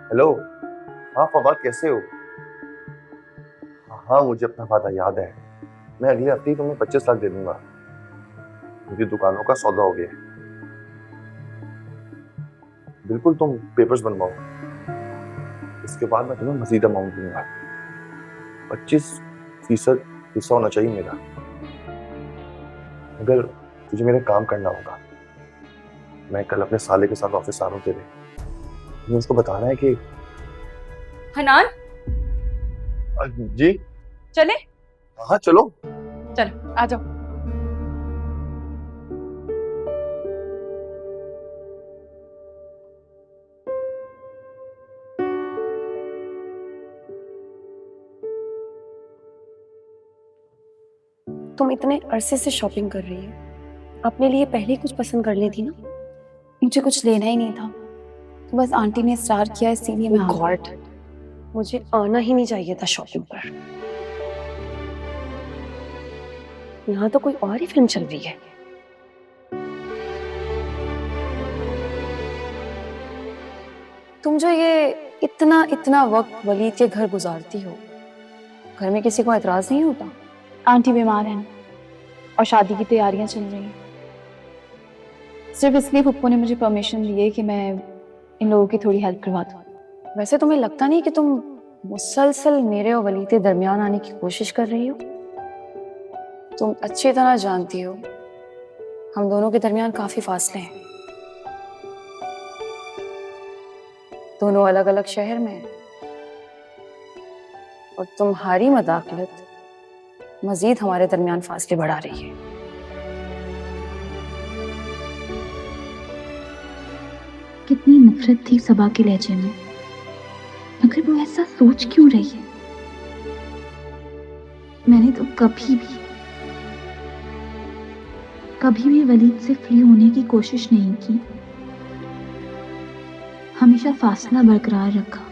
Hello. हाँ फवाद, कैसे हो? हाँ, मुझे अपना वादा याद है। मैं अगले हफ्ते ही तुम्हें 25 लाख दे दूंगा। मेरी दुकानों का सौदा हो गया है। बिल्कुल, तुम पेपर्स बनवाओ। इसके बाद मैं तुम्हें मजीद अमाउंट दूंगा। 25% हिस्सा होना चाहिए मेरा। मगर तुझे मेरा काम करना होगा। मैं कल अपने साले के साथ ऑफिस आ रहा हूँ तेरे। तुम्हें उसको बताना है कि हनान, जी। चले। हाँ चलो। चलो आ जाओ। तुम इतने अरसे से शॉपिंग कर रही हो, अपने लिए पहले ही कुछ पसंद कर ली थी ना। मुझे कुछ लेना ही नहीं था, तो बस आंटी ने इस्रार किया इसीलिए मैं आ गई। गॉड, मुझे आना ही नहीं चाहिए था शॉपिंग पर। यहाँ तो कोई और ही फिल्म चल रही है। तुम जो ये इतना इतना वक्त वलीद के घर गुजारती हो, घर में किसी को एतराज नहीं होता? आंटी बीमार हैं और शादी की तैयारियां चल रही हैं। सिर्फ इसलिए पप्पू ने मुझे परमिशन दी है कि मैं इन लोगों की थोड़ी हेल्प करवा दूं। वैसे तुम्हें लगता नहीं कि तुम मुसलसल मेरे और वलीद के दरमियान आने की कोशिश कर रही हो? तुम अच्छी तरह जानती हो हम दोनों के दरमियान काफी फासले हैं। दोनों अलग अलग शहर में हैं और तुम्हारी मदाखलत मजीद हमारे दरमियान फासले बढ़ा रही है। कितनी नफरत थी सबा के लहजे में, मगर वो ऐसा सोच क्यों रही है? मैंने तो कभी भी वलीद से फ्री होने की कोशिश नहीं की। हमेशा फासला बरकरार रखा।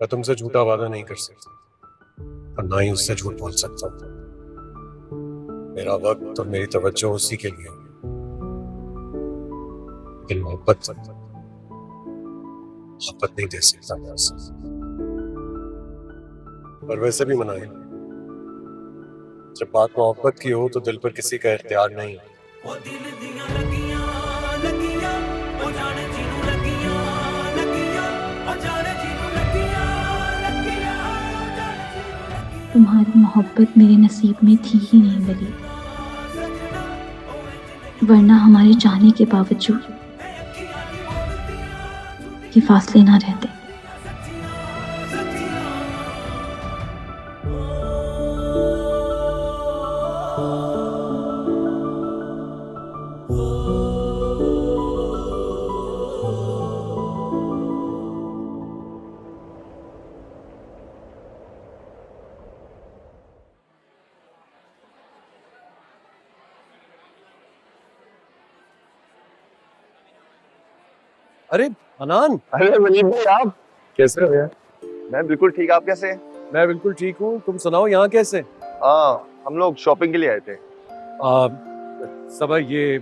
मैं तुमसे झूठा वादा नहीं कर सकता और ना ही उससे झूठ बोल सकता। मेरा वक्त और मेरी तवज्जो उसी के लिए, लेकिन मोहब्बत नहीं दे सकता मैं उसे। और वैसे भी मनाए, जब बात मोहब्बत की हो तो दिल पर किसी का इख्तियार नहीं। तुम्हारी मोहब्बत मेरे नसीब में थी ही नहीं वलीद, वरना हमारे चाहने के बावजूद ये फासले ना रहते। अरे हनान, अरे वलीद भाई, आप कैसे हो यार? मैं बिल्कुल ठीक। आप कैसे हैं? मैं बिल्कुल ठीक हूँ। तुम सुनाओ, यहाँ कैसे? हम लोग शॉपिंग के लिए आए थे। सबा, ये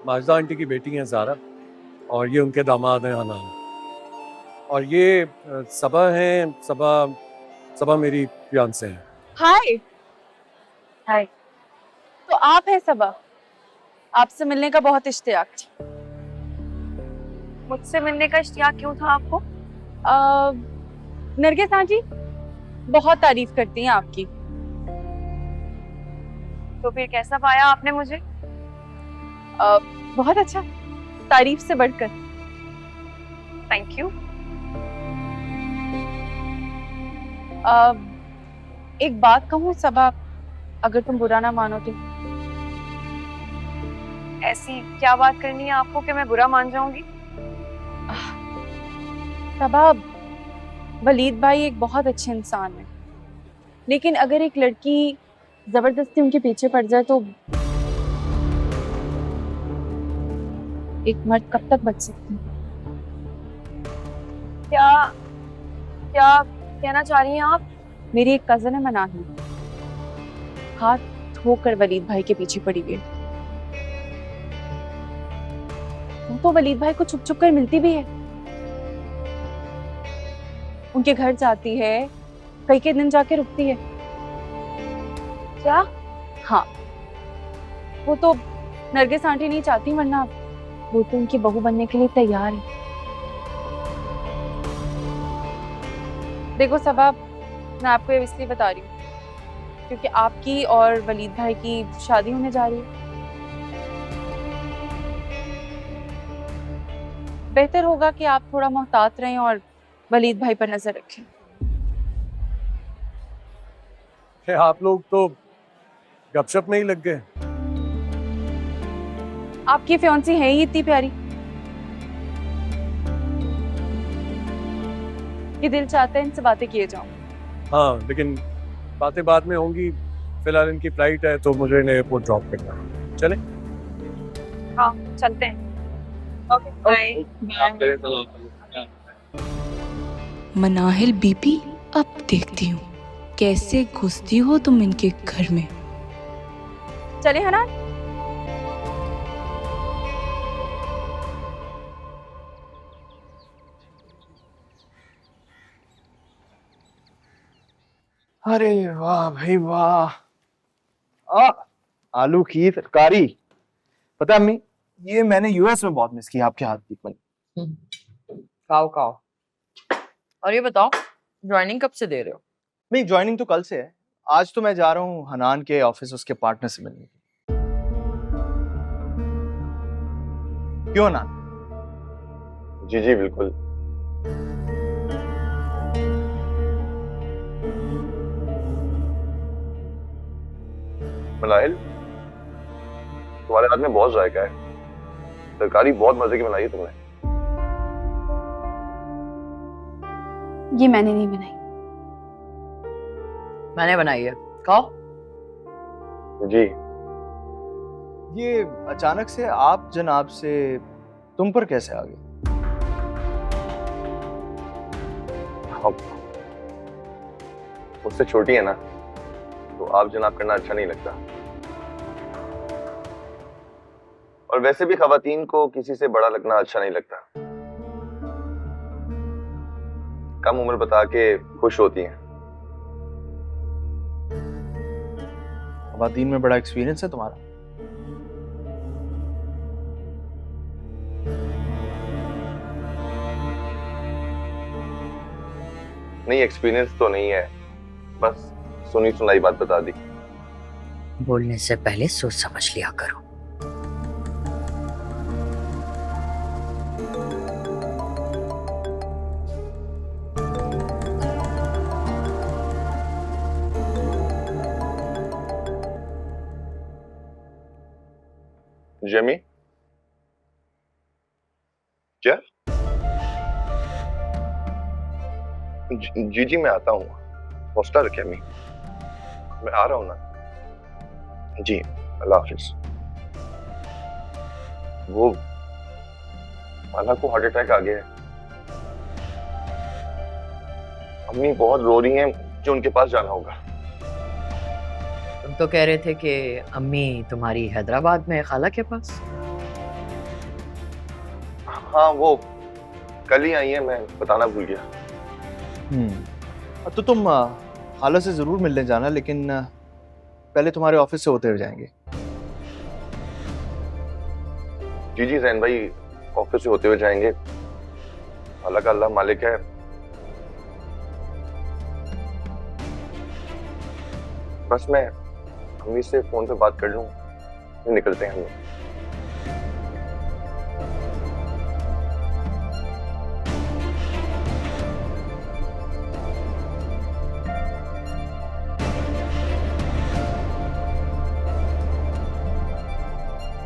माजिदा आंटी की बेटी हैं ज़ारा, और ये उनके दामाद हैं हनान। और ये सबा हैं। सबा मेरी फियांसे हैं। हाय। हाय। तो आप हैं सबा? आपसे मिलने का बहुत इश्तियाक था। मुझसे मिलने का इश्तियाक क्यों था आपको? नरगिस आंटी बहुत तारीफ करती हैं आपकी। तो फिर कैसा पाया आपने मुझे? बहुत अच्छा, तारीफ से बढ़कर। Thank you. एक बात कहूँ सबा, अगर तुम बुरा ना मानो तो। ऐसी क्या बात करनी है आपको कि मैं बुरा मान जाऊंगी? सबा, वलीद भाई एक बहुत अच्छे इंसान है, लेकिन अगर एक लड़की जबरदस्ती उनके पीछे पड़ जाए तो एक मर्द कब तक बच सकती है? क्या क्या कहना चाह रही हैं आप? मेरी एक कजन है मनाही, हाथ धोकर वलीद भाई के पीछे पड़ी हुई है। वो तो वलीद भाई को छुप छुप कर मिलती भी है, उनके घर जाती है, कई के दिन जाके रुकती है। क्या? हाँ, वो तो नरगिस आंटी नहीं चाहती, वरना वो तो उनकी बहू बनने के लिए तैयार है। देखो सबा, मैं आपको ये इसलिए बता रही हूँ क्योंकि आपकी और वलीद भाई की शादी होने जा रही है। बेहतर होगा कि आप थोड़ा मोहतात रहें और वलीद भाई पर नजर रखें। आप लोग तो गपशप में ही लग गए। आपकी फियांसी है ही इतनी प्यारी कि दिल चाहता है इनसे बातें किए जाऊं। हाँ, लेकिन बातें बाद में होंगी, फिलहाल इनकी फ्लाइट है तो मुझे इन्हें एयरपोर्ट ड्रॉप करना है। चले? हाँ, चलते हैं। Okay, bye. मनाहिल बीबी, अब देखती हूँ कैसे घुसती हो तुम इनके घर में। चले हनान। अरे वाह भाई वाह, आलू की तरकारी। पता है अम्मी, ये मैंने यूएस में बहुत मिस की आपके हाथ की बनी। खाओ खाओ। और ये बताओ, ज्वाइनिंग कब से दे रहे हो? नहीं, ज्वाइनिंग तो कल से है। आज तो मैं जा रहा हूँ हनान के ऑफिस उसके पार्टनर से मिलने। क्यों हनान? जी जी बिल्कुल। मलाइल, तुम्हारे हाथ में बहुत जायका है, तरकारी बहुत मजे की बनाई है तुमने। ये मैंने नहीं बनाई। मैंने बनाई है, खाओ। जी। ये अचानक से आप जनाब से तुम पर कैसे आ गए? उससे छोटी है ना, तो आप जनाब करना अच्छा नहीं लगता। और वैसे भी खवातीन को किसी से बड़ा लगना अच्छा नहीं लगता। कम उम्र बता के खुश होती हैं। खवातीन में बड़ा एक्सपीरियंस है तुम्हारा। नहीं, एक्सपीरियंस तो नहीं है, बस सुनी सुनाई बात बता दी। बोलने से पहले सोच समझ लिया करो। जेमी, क्या? जी जी मैं आता हूँ। हौसला रखे अम्मी, मैं आ रहा हूँ ना। जी, अल्लाह हाफिज। वो माला को हार्ट अटैक आ गया है। अम्मी बहुत रो रही हैं, मुझे उनके पास जाना होगा। तुम तो कह रहे थे कि अम्मी तुम्हारी हैदराबाद में खाला के पास। हाँ, वो कल ही आई है, मैं बताना भूल गया। तो तुम खाला से जरूर मिलने जाना, लेकिन पहले तुम्हारे ऑफिस से होते हुए जाएंगे। जी जी जैन भाई, ऑफिस से होते हुए जाएंगे। अल्लाह का अल्लाह मालिक है। बस मैं अम्मी से फोन पे बात कर लूं, निकलते हैं हम।